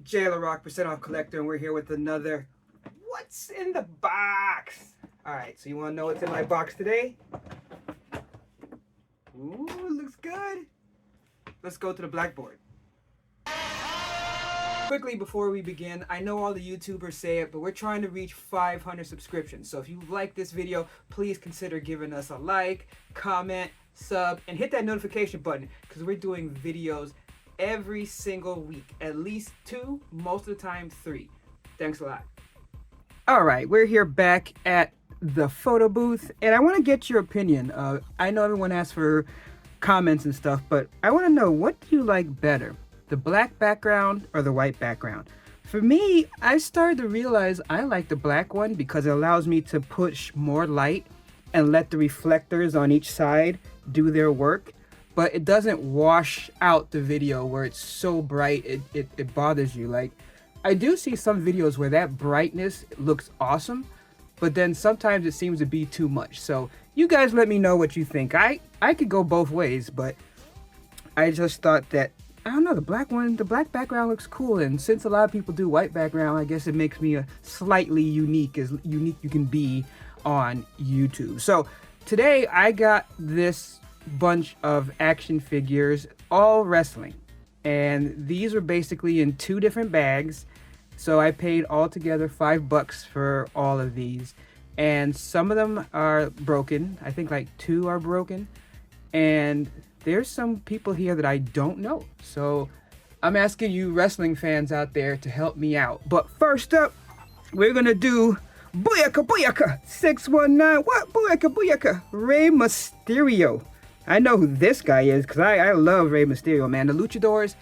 Jailer Rock percent off collector, and we're here with another What's in the Box? Alright, so you want to know what's in my box today? Ooh, looks good. Let's go to the blackboard. Quickly before we begin, I know all the YouTubers say it, but we're trying to reach 500 subscriptions. So if you like this video, please consider giving us a like, comment, sub, and hit that notification button because we're doing videos every single week. At least 2, most of the time 3. Thanks a lot. Alright, we're here back at the photo booth, and I want to get your opinion. I know everyone asks for comments and stuff, but I want to know, what do you like better? The black background or the white background? For me, I started to realize I like the black one because it allows me to push more light and let the reflectors on each side do their work, but it doesn't wash out the video where it's so bright it bothers you. Like, I do see some videos where that brightness looks awesome, but then sometimes it seems to be too much. So you guys let me know what you think. I could go both ways, but I just thought that, I don't know, the black background looks cool, and since a lot of people do white background, I guess it makes me a slightly unique, as unique you can be on YouTube. So today I got this bunch of action figures, all wrestling, and these were basically in 2 different bags. So I paid altogether $5 for all of these, and some of them are broken. I think like 2 are broken, and there's some people here that I don't know. So I'm asking you wrestling fans out there to help me out. But first up, we're gonna do Booyaka Booyaka 619. What? Booyaka Booyaka. Rey Mysterio. I know who this guy is because I love Rey Mysterio, man. The luchadors,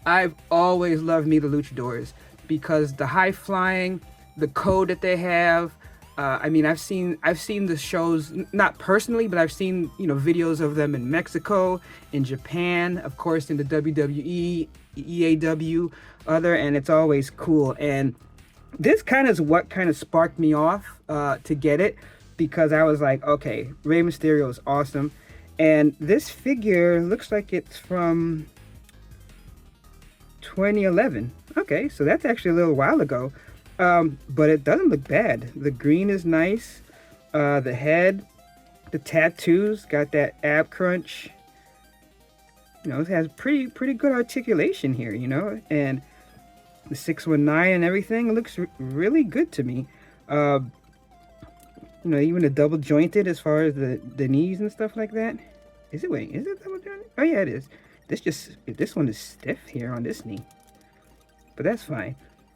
I've always loved me the luchadors because the high flying, the code that they have. I mean, I've seen the shows, not personally, but I've seen, videos of them in Mexico, in Japan, of course, in the WWE, EAW, and it's always cool. And this kind of is what kind of sparked me off to get it, because I was like, okay, Rey Mysterio is awesome. And this figure looks like it's from 2011. Okay, so that's actually a little while ago. But it doesn't look bad. The green is nice. The head, the tattoos, got that ab crunch. It has pretty good articulation here, and the 619 and everything looks really good to me. Even the double jointed as far as the knees and stuff like that. Is it double jointed? Oh yeah, it is. This one is stiff here on this knee, but that's fine.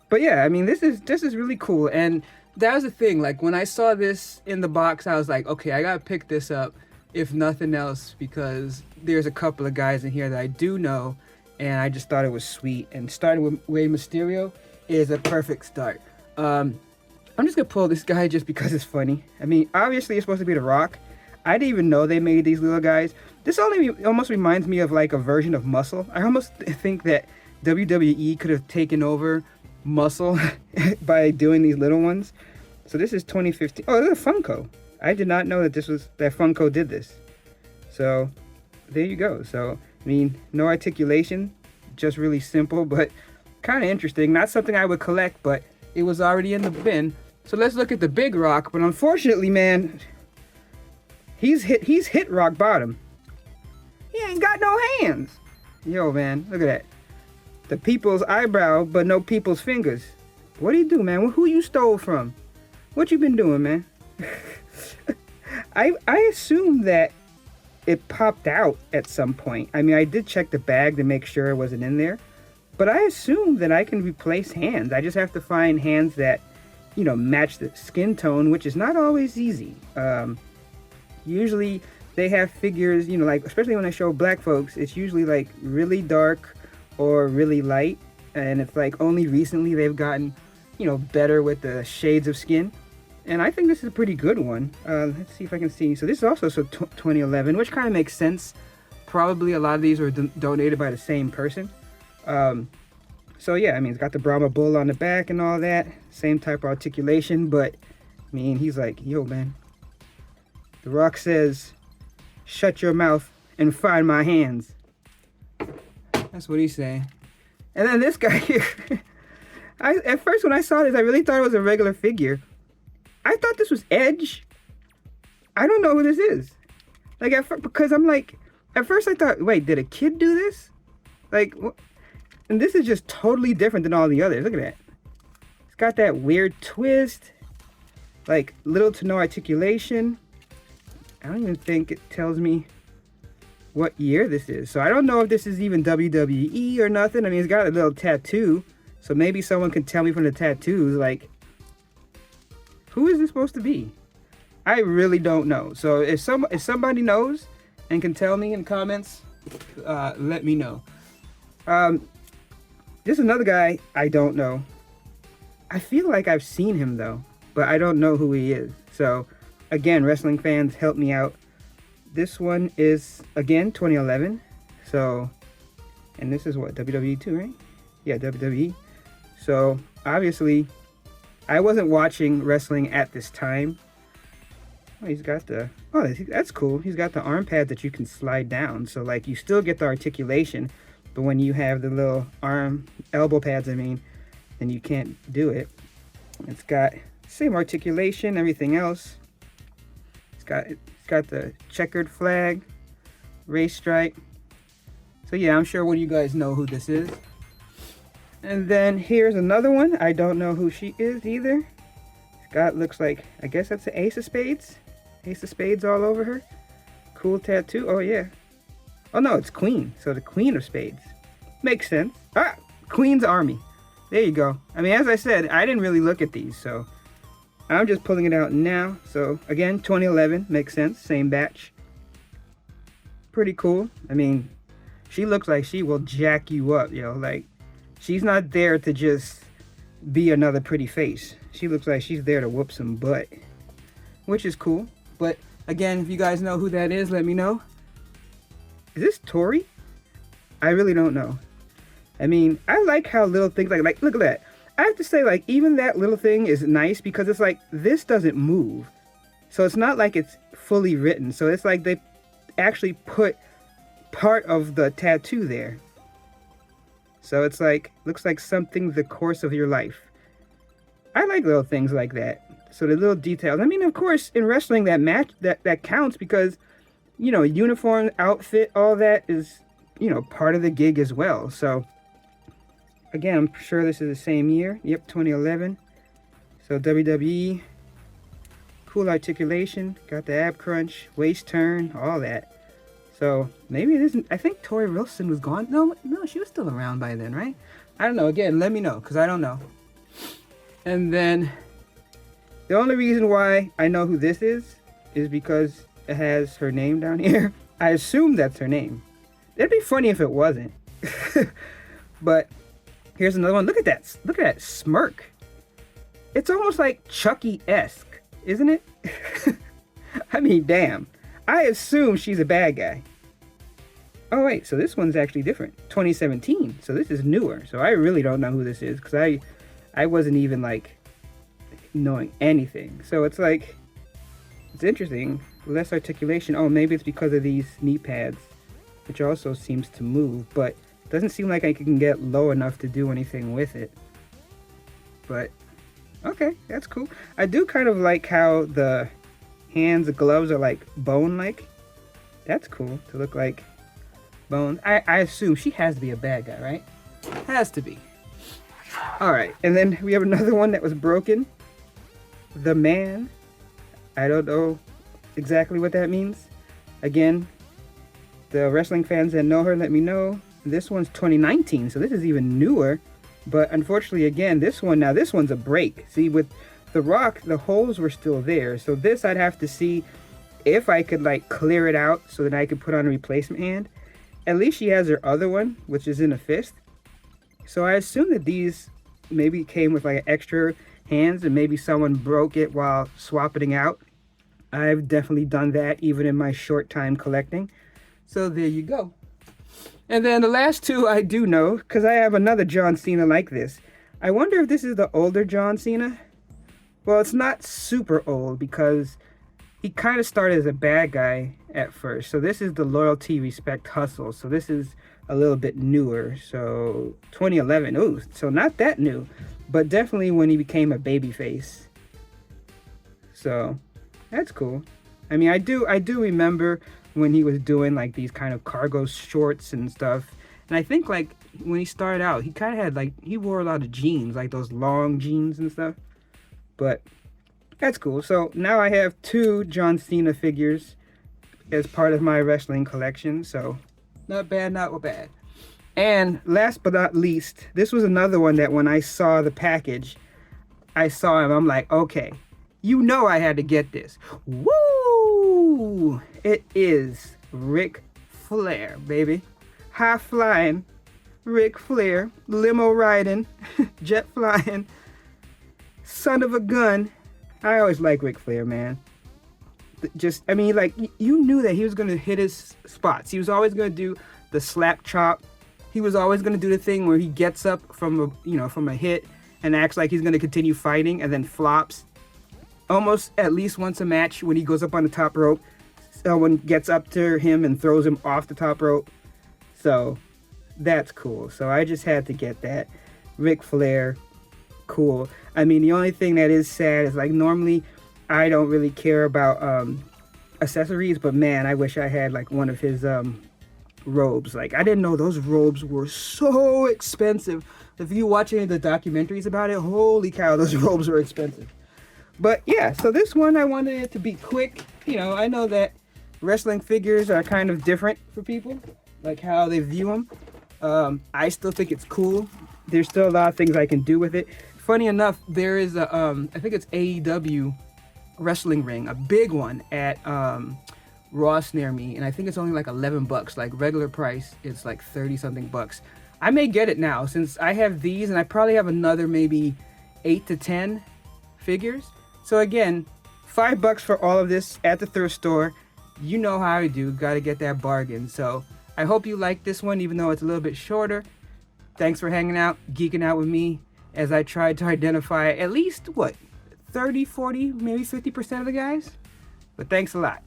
But yeah, I mean, this is really cool. And that was the thing, like when I saw this in the box, I was like, okay, I gotta pick this up if nothing else, because there's a couple of guys in here that I do know, and I just thought it was sweet. And starting with Rey Mysterio is a perfect start. I'm just gonna pull this guy just because it's funny. I mean, obviously it's supposed to be The Rock. I didn't even know they made these little guys. This almost reminds me of like a version of Muscle. I almost think that WWE could have taken over Muscle by doing these little ones. So this is 2015. Oh, this is a Funko. I did not know that that Funko did this. So there you go. So I mean, no articulation, just really simple, but kind of interesting. Not something I would collect, but it was already in the bin. So let's look at the big Rock. But unfortunately, man, he's hit rock bottom. He ain't got no hands. Yo, man, look at that. The people's eyebrow, but no people's fingers. What do you do, man? Who you stole from? What you been doing, man? I assume that it popped out at some point. I mean, I did check the bag to make sure it wasn't in there, but I assume that I can replace hands. I just have to find hands that, match the skin tone, which is not always easy. Usually they have figures, like, especially when I show black folks, it's usually like really dark or really light, and it's like only recently they've gotten, better with the shades of skin. And I think this is a pretty good one. Let's see if I can see. So this is also 2011, which kind of makes sense. Probably a lot of these were donated by the same person. So yeah, I mean, it's got the Brahma Bull on the back and all that. Same type of articulation, but I mean, he's like, yo, man. The Rock says, shut your mouth and find my hands. That's what he's saying. And then this guy here, At first when I saw this, I really thought it was a regular figure. I thought this was Edge. I don't know who this is. Like because I'm like, at first I thought, wait, did a kid do this? Like, and this is just totally different than all the others. Look at that. It's got that weird twist, like little to no articulation. I don't even think it tells me what year this is. So I don't know if this is even WWE or nothing. I mean, it's got a little tattoo. So maybe someone can tell me from the tattoos, like, who is this supposed to be? I really don't know. So if somebody knows and can tell me in comments, let me know. This is another guy I don't know. I feel like I've seen him though, but I don't know who he is. So again, wrestling fans, help me out. This one is, again, 2011. So, and this is what, WWE too, right? Yeah, WWE. So obviously, I wasn't watching wrestling at this time. Oh, he's got the, oh, that's cool. He's got the arm pad that you can slide down. So like you still get the articulation, but when you have the little elbow pads, I mean, then you can't do it. It's got same articulation, everything else. It's got the checkered flag, race stripe. So yeah, I'm sure one of you guys know who this is. And then here's another one. I don't know who she is either. Scott looks like, I guess that's an ace of spades. Ace of spades all over her. Cool tattoo. Oh yeah. Oh no, it's queen. So the queen of spades. Makes sense. Ah, Queen's Army. There you go. I mean, as I said, I didn't really look at these, so I'm just pulling it out now. So again, 2011, makes sense. Same batch. Pretty cool. I mean, she looks like she will jack you up, yo. Like, she's not there to just be another pretty face. She looks like she's there to whoop some butt, which is cool. But again, if you guys know who that is, let me know. Is this Tori? I really don't know. I mean, I like how little things like look at that. I have to say, like, even that little thing is nice because it's like, this doesn't move. So it's not like it's fully written. So it's like they actually put part of the tattoo there. So it's like, looks like something the course of your life. I like little things like that. So the little details. I mean, of course, in wrestling, that counts because, you know, uniform, outfit, all that is, you know, part of the gig as well. So again, I'm sure this is the same year. Yep, 2011. So WWE, cool articulation, got the ab crunch, waist turn, all that. So maybe it isn't. I think Tori Wilson was gone. No, she was still around by then, right? I don't know. Again, let me know because I don't know. And then the only reason why I know who this is because it has her name down here. I assume that's her name. It'd be funny if it wasn't. But here's another one. Look at that. Look at that smirk. It's almost like Chucky-esque, isn't it? I mean, damn. I assume she's a bad guy. Oh, wait. So this one's actually different. 2017. So this is newer. So I really don't know who this is because I wasn't even, like, knowing anything. So it's like, it's interesting. Less articulation. Oh, maybe it's because of these knee pads, which also seems to move. But it doesn't seem like I can get low enough to do anything with it. But, okay. That's cool. I do kind of like how the hands, the gloves are like bone-like. That's cool to look like bones. I assume she has to be a bad guy, right? Has to be. All right, and then we have another one that was broken. The Man. I don't know exactly what that means. Again, the wrestling fans that know her, let me know. This one's 2019, so this is even newer. But unfortunately, again, this one's a break. See, with The Rock, the holes were still there. So this I'd have to see if I could like clear it out so that I could put on a replacement hand. At least she has her other one, which is in a fist. So I assume that these maybe came with like extra hands and maybe someone broke it while swapping out. I've definitely done that even in my short time collecting. So there you go. And then the last two I do know because I have another John Cena like this. I wonder if this is the older John Cena. Well, it's not super old because he kind of started as a bad guy at first. So this is the Loyalty, Respect, Hustle. So this is a little bit newer. So 2011. Ooh, so not that new. but definitely when he became a babyface. So that's cool. I mean, I do remember when he was doing like these kind of cargo shorts and stuff. And I think like when he started out, he kind of had like, he wore a lot of jeans, like those long jeans and stuff. But that's cool. So now I have 2 John Cena figures as part of my wrestling collection. So not bad, not bad. And last but not least, this was another one that when I saw the package, I saw him, I'm like, okay, you know I had to get this. Woo! It is Ric Flair, baby. High flying Ric Flair, limo riding, jet flying, son of a gun. I always like Ric Flair, man. Just, I mean, like, you knew that he was going to hit his spots. He was always going to do the slap chop. He was always going to do the thing where he gets up from a hit and acts like he's going to continue fighting and then flops. Almost at least once a match when he goes up on the top rope, someone gets up to him and throws him off the top rope. So that's cool. So I just had to get that. Ric Flair, cool. I mean, the only thing that is sad is like normally I don't really care about accessories, but man, I wish I had like one of his robes. Like, I didn't know those robes were so expensive. If you watch any of the documentaries about it, holy cow, those robes were expensive. But yeah, so this one I wanted it to be quick. You know, I know that wrestling figures are kind of different for people, like how they view them. I still think it's cool. There's still a lot of things I can do with it. Funny enough, there is a I think it's AEW wrestling ring, a big one at Ross near me, and I think it's only like $11. Like regular price, it's like 30 something bucks. I may get it now since I have these, and I probably have another maybe 8 to 10 figures. So again, $5 for all of this at the thrift store. You know how I do, gotta get that bargain. So I hope you like this one, even though it's a little bit shorter. Thanks for hanging out, geeking out with me as I tried to identify at least, what, 30, 40, maybe 50% of the guys? But thanks a lot.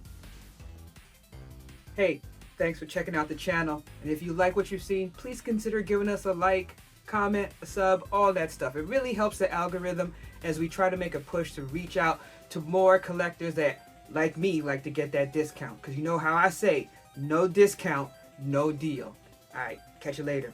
Hey, thanks for checking out the channel. And if you like what you've seen, please consider giving us a like, comment, a sub, all that stuff. It really helps the algorithm as we try to make a push to reach out to more collectors that, like me, like to get that discount. Because you know how I say, no discount, no deal. All right, catch you later.